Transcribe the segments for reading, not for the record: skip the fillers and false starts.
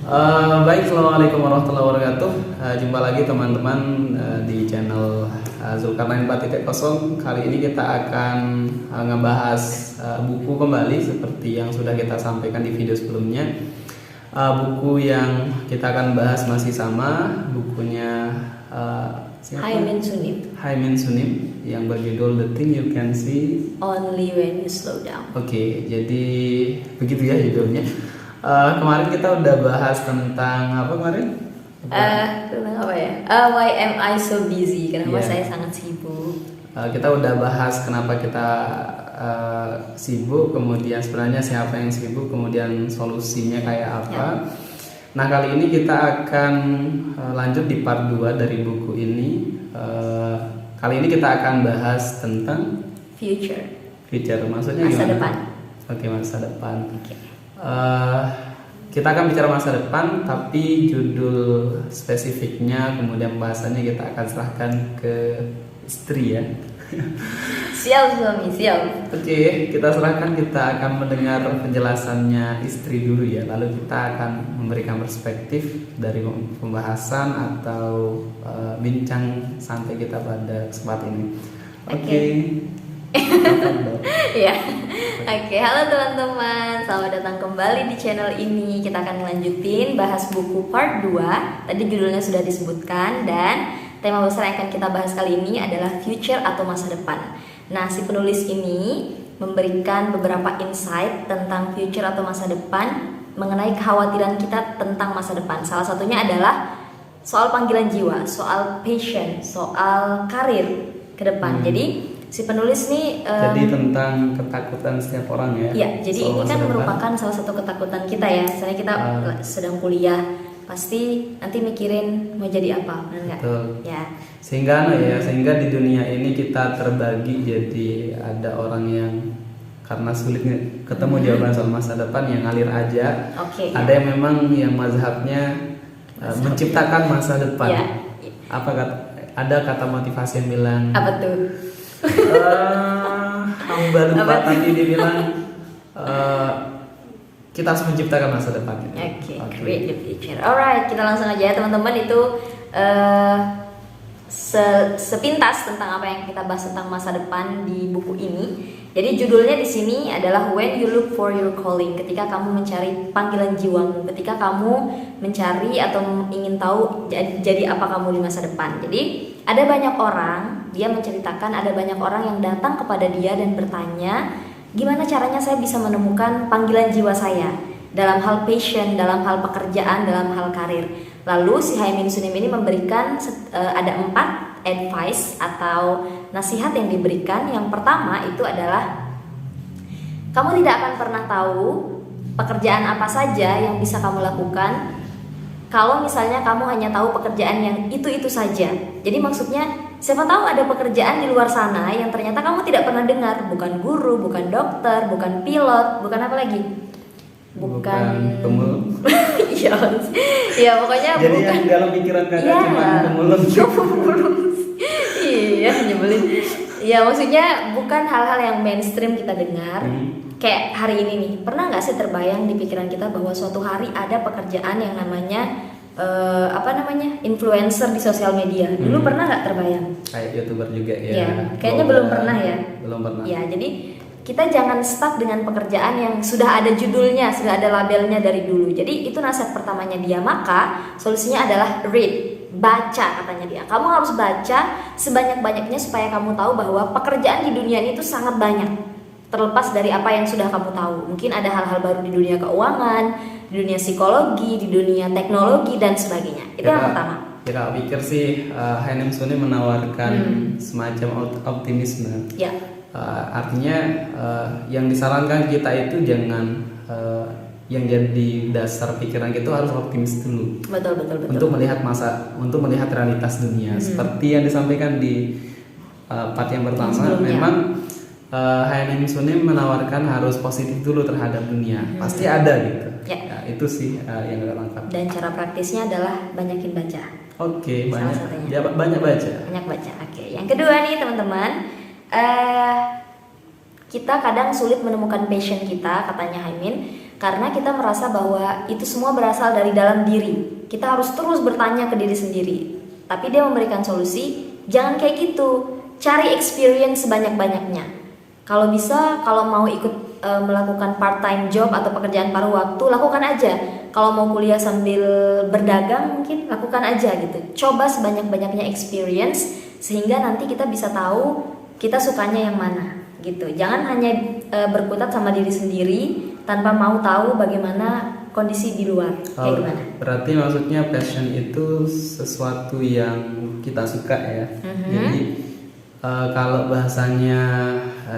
Baik, Assalamualaikum warahmatullahi wabarakatuh. Jumpa lagi teman-teman di channel Zulkarnain 4.0. Kali ini kita akan ngebahas buku kembali seperti yang sudah kita sampaikan di video sebelumnya. Buku yang kita akan bahas masih sama, bukunya Haimin Sunim. Haimin Sunim yang berjudul The Thing You Can See Only When You Slow Down. Oke, jadi begitu ya judulnya. Kemarin kita udah bahas tentang apa kemarin? Tentang apa ya? Why am I so busy? Kenapa saya sangat sibuk? Kita udah bahas kenapa kita sibuk, kemudian sebenarnya siapa yang sibuk, kemudian solusinya kayak apa. Ya. Nah, kali ini kita akan lanjut di part 2 dari buku ini. Kali ini kita akan bahas tentang future, maksudnya masa gimana? Depan. Oke, masa depan. Okay. Kita akan bicara masa depan, tapi judul spesifiknya kemudian pembahasannya kita akan serahkan ke istri ya. Siap suami, siap. Oke, kita serahkan, kita akan mendengar penjelasannya istri dulu ya. Lalu kita akan memberikan perspektif dari pembahasan atau bincang santai kita pada kesempatan ini. Oke. Ya. Oke, halo teman-teman, selamat datang kembali di channel ini. Kita akan melanjutin bahas buku part 2. Tadi judulnya sudah disebutkan dan tema besar yang akan kita bahas kali ini adalah future atau masa depan. Nah, si penulis ini memberikan beberapa insight tentang future atau masa depan mengenai kekhawatiran kita tentang masa depan. Salah satunya adalah soal panggilan jiwa, soal passion, soal karir ke depan. Jadi si penulis nih jadi tentang ketakutan setiap orang ya. Iya, jadi ini kan merupakan salah satu ketakutan kita ya. Misalnya kita sedang kuliah, pasti nanti mikirin mau jadi apa, benar nggak? Ya. Sehingga di dunia ini kita terbagi, jadi ada orang yang karena sulit ketemu jawaban soal masa depan yang ngalir aja. Ada yang memang yang mazhabnya menciptakan masa depan. Ya. Ada kata motivasi yang bilang apa tuh? Hamba lupa tadi dia bilang kita harus menciptakan masa depan. Oke, create the future. Alright, kita langsung aja ya teman-teman. Itu sepintas tentang apa yang kita bahas tentang masa depan di buku ini. Jadi judulnya di sini adalah When You Look for Your Calling. Ketika kamu mencari panggilan jiwamu, ketika kamu mencari atau ingin tahu jadi apa kamu di masa depan. Jadi ada banyak orang, dia menceritakan ada banyak orang yang datang kepada dia dan bertanya, gimana caranya saya bisa menemukan panggilan jiwa saya dalam hal passion, dalam hal pekerjaan, dalam hal karir. Lalu si Haimin Sunim ini memberikan ada 4 advice atau nasihat yang diberikan. Yang pertama itu adalah kamu tidak akan pernah tahu pekerjaan apa saja yang bisa kamu lakukan kalau misalnya kamu hanya tahu pekerjaan yang itu-itu saja. Jadi maksudnya siapa tahu ada pekerjaan di luar sana yang ternyata kamu tidak pernah dengar. Bukan guru, bukan dokter, bukan pilot, bukan apa lagi? Bukan pemulung. Iya, pokoknya jadi bukan. Yang dalam pikiran kakak cuma pemulung. Iya, nyebelin. Iya, maksudnya bukan hal-hal yang mainstream kita dengar. Kayak hari ini nih, pernah nggak sih terbayang di pikiran kita bahwa suatu hari ada pekerjaan yang namanya influencer di sosial media? Dulu pernah nggak terbayang? Kayak YouTuber juga ya. Iya, kayaknya belum pernah ya. Belum pernah. Ya, jadi kita jangan stuck dengan pekerjaan yang sudah ada judulnya, sudah ada labelnya dari dulu. Jadi itu nasihat pertamanya dia. Maka solusinya adalah read, baca katanya dia. Kamu harus baca sebanyak-banyaknya supaya kamu tahu bahwa pekerjaan di dunia ini itu sangat banyak. Terlepas dari apa yang sudah kamu tahu. Mungkin ada hal-hal baru di dunia keuangan, di dunia psikologi, di dunia teknologi dan sebagainya. Itu yang pertama. Kita pikir sih Haimin Sunim menawarkan semacam optimisme. Ya. Artinya yang disarankan kita itu jangan yang jadi dasar pikiran kita harus optimis dulu. Betul. Untuk melihat realitas dunia. Seperti yang disampaikan di part yang pertama, memang Haimin Sunim menawarkan harus positif dulu terhadap dunia. Pasti ada gitu. Ya, itu sih yang lengkap. Dan cara praktisnya adalah banyakin baca. Oke, banyak baca. Oke, yang kedua nih teman-teman, kita kadang sulit menemukan passion kita, katanya Haimin, Karena kita merasa bahwa itu semua berasal dari dalam diri. Kita harus terus bertanya ke diri sendiri. Tapi dia memberikan solusi, jangan kayak gitu. Cari experience sebanyak-banyaknya. Kalau bisa, kalau mau ikut melakukan part-time job atau pekerjaan paruh waktu, lakukan aja. Kalau mau kuliah sambil berdagang, mungkin lakukan aja gitu. Coba sebanyak-banyaknya experience, sehingga nanti kita bisa tahu kita sukanya yang mana gitu. Jangan hanya berkutat sama diri sendiri tanpa mau tahu bagaimana kondisi di luar. Kayak gimana? Berarti maksudnya passion itu sesuatu yang kita suka ya. Jadi kalau bahasanya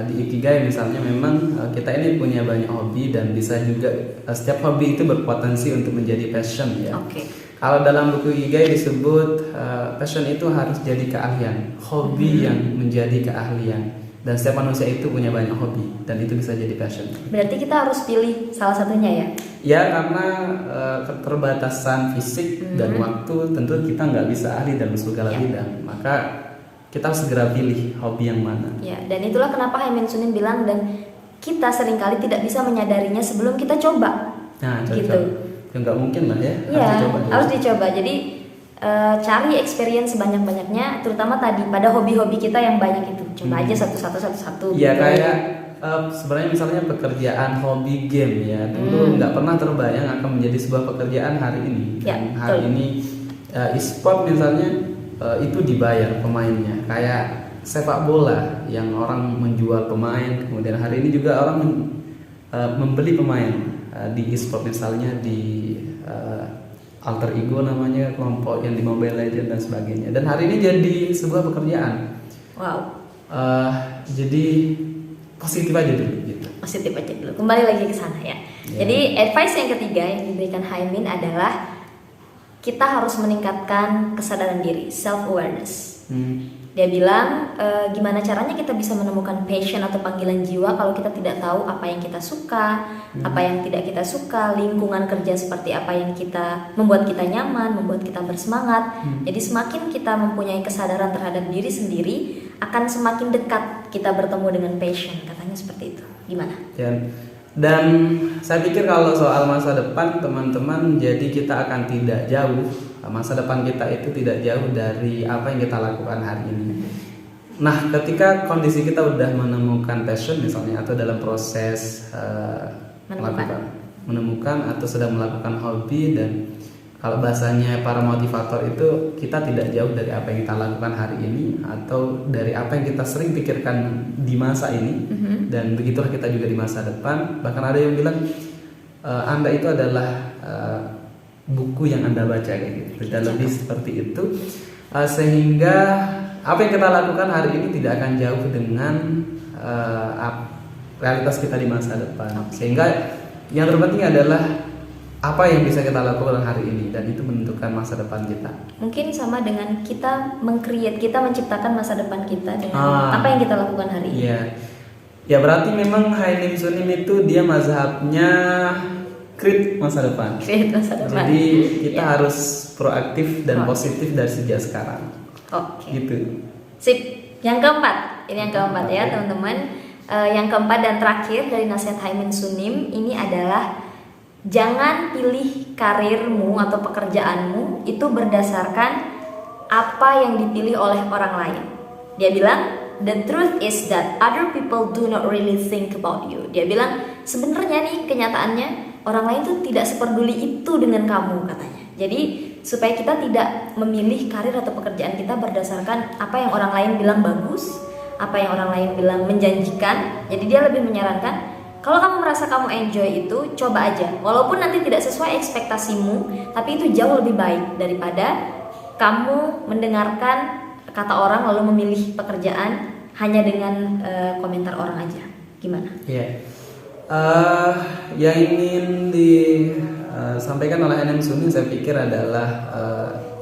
di Ikigai misalnya, memang kita ini punya banyak hobi dan bisa juga setiap hobi itu berpotensi untuk menjadi passion ya. Kalau dalam buku Ikigai disebut passion itu harus jadi keahlian, hobi yang menjadi keahlian. Dan setiap manusia itu punya banyak hobi dan itu bisa jadi passion. Berarti kita harus pilih salah satunya ya? Ya, karena keterbatasan fisik dan waktu, tentu kita nggak bisa ahli dalam segala bidang. Maka kita harus segera pilih hobi yang mana. Ya, dan itulah kenapa Haimin Sunim bilang, dan kita seringkali tidak bisa menyadarinya sebelum kita coba. Nah, cocok. Gitu. Ya, nggak mungkin lah ya. Harus dicoba. Jadi cari experience sebanyak-banyaknya, terutama tadi pada hobi-hobi kita yang banyak itu. Coba aja satu-satu. Iya, kayak sebenarnya misalnya pekerjaan hobi game ya, dulu nggak pernah terbayang akan menjadi sebuah pekerjaan hari ini. Dan hari ini e-sport misalnya itu dibayar pemainnya, kayak sepak bola yang orang menjual pemain, kemudian hari ini juga orang membeli pemain di e-sport misalnya di Alter Ego namanya, kelompok yang di Mobile Legends dan sebagainya. Dan hari ini jadi sebuah pekerjaan. Wow. Jadi positif aja dulu gitu. Positif aja dulu. Kembali lagi ke sana ya. Jadi advice yang ketiga yang diberikan Haimin adalah kita harus meningkatkan kesadaran diri, self awareness. Dia bilang gimana caranya kita bisa menemukan passion atau panggilan jiwa kalau kita tidak tahu apa yang kita suka, apa yang tidak kita suka, lingkungan kerja seperti apa yang membuat kita nyaman, membuat kita bersemangat. Jadi semakin kita mempunyai kesadaran terhadap diri sendiri, akan semakin dekat kita bertemu dengan passion, katanya seperti itu. Gimana? Dan saya pikir kalau soal masa depan teman-teman, jadi kita akan tidak jauh, masa depan kita itu tidak jauh dari apa yang kita lakukan hari ini. Nah, ketika kondisi kita udah menemukan passion misalnya, atau dalam proses menemukan atau sedang melakukan hobi, dan kalau bahasanya para motivator itu, kita tidak jauh dari apa yang kita lakukan hari ini atau dari apa yang kita sering pikirkan di masa ini. Dan begitulah kita juga di masa depan. Bahkan ada yang bilang Anda itu adalah buku yang Anda baca kayak gitu. Dan lebih seperti itu. Sehingga apa yang kita lakukan hari ini tidak akan jauh dengan realitas kita di masa depan. Sehingga yang terpenting adalah apa yang bisa kita lakukan hari ini, dan itu menentukan masa depan kita. Mungkin sama dengan kita kita menciptakan masa depan kita dengan apa yang kita lakukan hari ini. Ya berarti memang Haimin Sunim itu dia mazhabnya create masa depan. Jadi kita harus proaktif dan positif dari sejak sekarang. Gitu. Sip. Yang keempat, ini yang keempat ya teman-teman. Yang keempat dan terakhir dari nasihat Haimin Sunim ini adalah jangan pilih karirmu atau pekerjaanmu itu berdasarkan apa yang dipilih oleh orang lain. Dia bilang, the truth is that other people do not really think about you. Dia bilang, sebenarnya nih kenyataannya orang lain tuh tidak seperduli itu dengan kamu, katanya. Jadi supaya kita tidak memilih karir atau pekerjaan kita berdasarkan apa yang orang lain bilang bagus, apa yang orang lain bilang menjanjikan. Jadi dia lebih menyarankan, kalau kamu merasa kamu enjoy itu, coba aja. Walaupun nanti tidak sesuai ekspektasimu, tapi itu jauh lebih baik daripada kamu mendengarkan kata orang lalu memilih pekerjaan hanya dengan komentar orang aja. Gimana? Yang ingin disampaikan oleh Haimin Sunim saya pikir adalah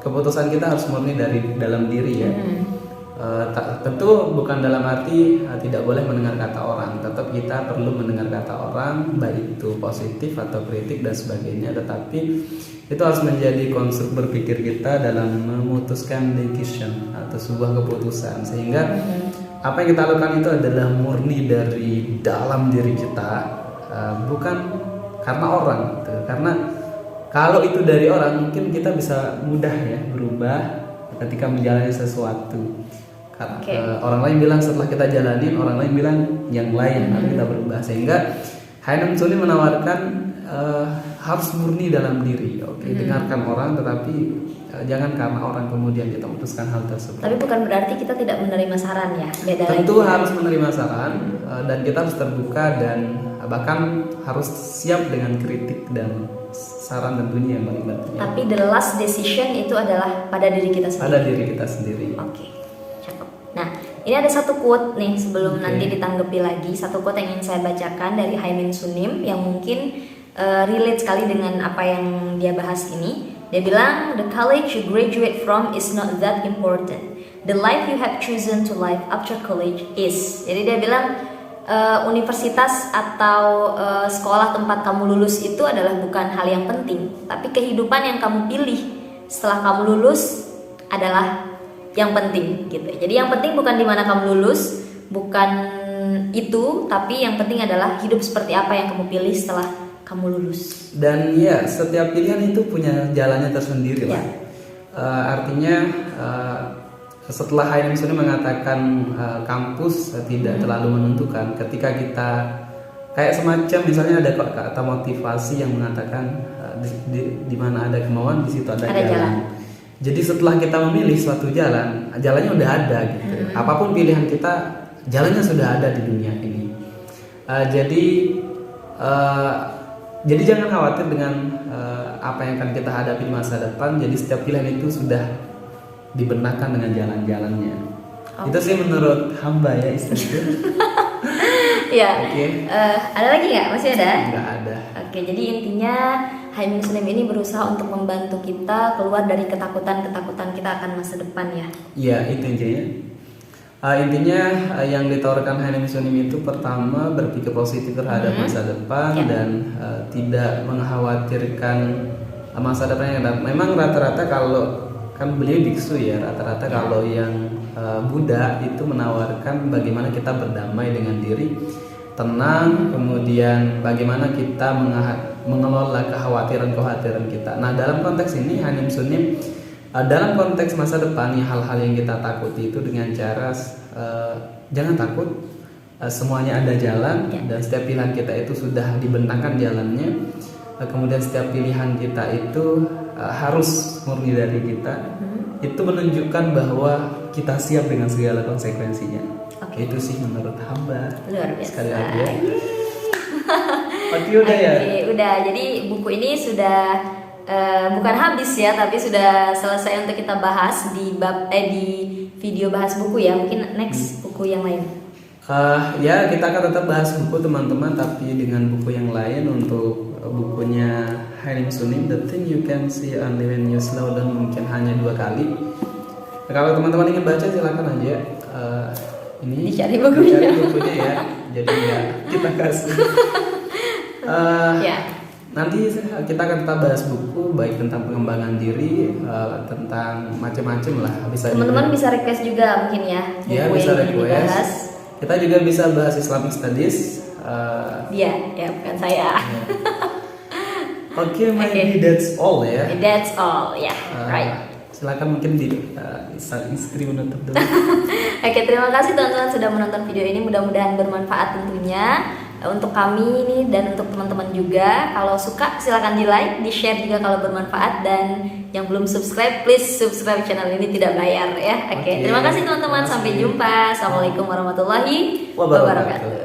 keputusan kita harus murni dari dalam diri ya. Tentu bukan dalam arti tidak boleh mendengar kata orang, tetap kita perlu mendengar kata orang, baik itu positif atau kritik dan sebagainya, tetapi itu harus menjadi konstruk berpikir kita dalam memutuskan decision atau sebuah keputusan, sehingga apa yang kita lakukan itu adalah murni dari dalam diri kita, bukan karena orang gitu. Karena kalau itu dari orang mungkin kita bisa mudah ya berubah ketika menjalani sesuatu. Karena orang lain bilang setelah kita jalanin, orang lain bilang yang lain, lalu kita berubah. Sehingga Haenim Sunim menawarkan harus murni dalam diri. Dengarkan orang, tetapi jangan karena orang kemudian kita memutuskan hal tersebut. Tapi bukan berarti kita tidak menerima saran ya. Beda Tentu lagi. harus menerima saran dan kita harus terbuka dan bahkan harus siap dengan kritik dan saran tentunya yang paling penting. Tapi the last decision itu adalah pada diri kita sendiri. Pada diri kita sendiri. Oke, cakep. Nah, ini ada satu quote nih sebelum nanti ditanggapi lagi. Satu quote yang ingin saya bacakan dari Haenim Sunim yang mungkin relate sekali dengan apa yang dia bahas ini. Dia bilang, the college you graduate from is not that important. The life you have chosen to live after college is. Jadi dia bilang universitas atau sekolah tempat kamu lulus itu adalah bukan hal yang penting, tapi kehidupan yang kamu pilih setelah kamu lulus adalah yang penting gitu. Jadi yang penting bukan di mana kamu lulus, bukan itu, tapi yang penting adalah hidup seperti apa yang kamu pilih setelah kamu lulus. Dan ya, setiap pilihan itu punya jalannya tersendiri lah. Artinya setelah Haenim Sunim mengatakan kampus tidak terlalu menentukan, ketika kita kayak semacam misalnya ada kata motivasi yang mengatakan di mana ada kemauan di situ ada jalan. Jadi setelah kita memilih suatu jalan, jalannya udah ada gitu. Apapun pilihan kita, jalannya sudah ada di dunia ini. Jadi jangan khawatir dengan apa yang akan kita hadapi di masa depan. Jadi setiap pilihan itu sudah dibenarkan dengan jalan-jalannya. Itu sih menurut hamba ya istriku. Ya. Ada lagi nggak? Masih ada? Nggak ada. Oke, jadi intinya Haenim Sunim ini berusaha untuk membantu kita keluar dari ketakutan-ketakutan kita akan masa depan ya. Iya, itu intinya. Intinya yang ditawarkan Haenim Sunim itu pertama berpikir positif terhadap masa depan dan tidak mengkhawatirkan masa depan yang datang. Memang rata-rata kalau kan beliau biksu ya, rata-rata kalau yang Buddha itu menawarkan bagaimana kita berdamai dengan diri, tenang, kemudian bagaimana kita mengelola kekhawatiran kita. Nah, dalam konteks ini Haenim Sunim dalam konteks masa depan hal-hal yang kita takuti itu dengan cara jangan takut, semuanya ada jalan dan setiap pilihan kita itu sudah dibentangkan jalannya. Kemudian setiap pilihan kita itu harus murni dari kita. Itu menunjukkan bahwa kita siap dengan segala konsekuensinya. Itu sih menurut hamba. Luar biasa. Sekali lagi ya. Udah ya. Udah. Jadi buku ini sudah bukan habis ya, tapi sudah selesai untuk kita bahas di di video bahas buku ya. Mungkin next buku yang lain. Ya, kita akan tetap bahas buku teman-teman, tapi dengan buku yang lain. Untuk bukunya Haenim Sunim, The Thing You Can See Only When You Slow Down, mungkin hanya 2 kali. Kalau teman-teman ingin baca silakan aja. Ini dicari bukunya ya. Jadi ya kita kasih. Nanti kita akan tetap bahas buku, baik tentang pengembangan diri, tentang macam-macam lah. Teman-teman bisa request juga mungkin ya. Ya, bisa request. Kita juga bisa bahas Islamic Studies. Ya bukan saya. Oke, maybe that's all ya. That's all ya, right. Silakan mungkin di istri menutup dulu. Oke, terima kasih teman-teman sudah menonton video ini. Mudah-mudahan bermanfaat tentunya untuk kami ini dan untuk teman-teman juga. Kalau suka silakan di like, di share juga kalau bermanfaat, dan yang belum subscribe please subscribe channel ini, tidak bayar ya. Oke. Terima kasih teman-teman, sampai jumpa. Assalamualaikum warahmatullahi wabarakatuh.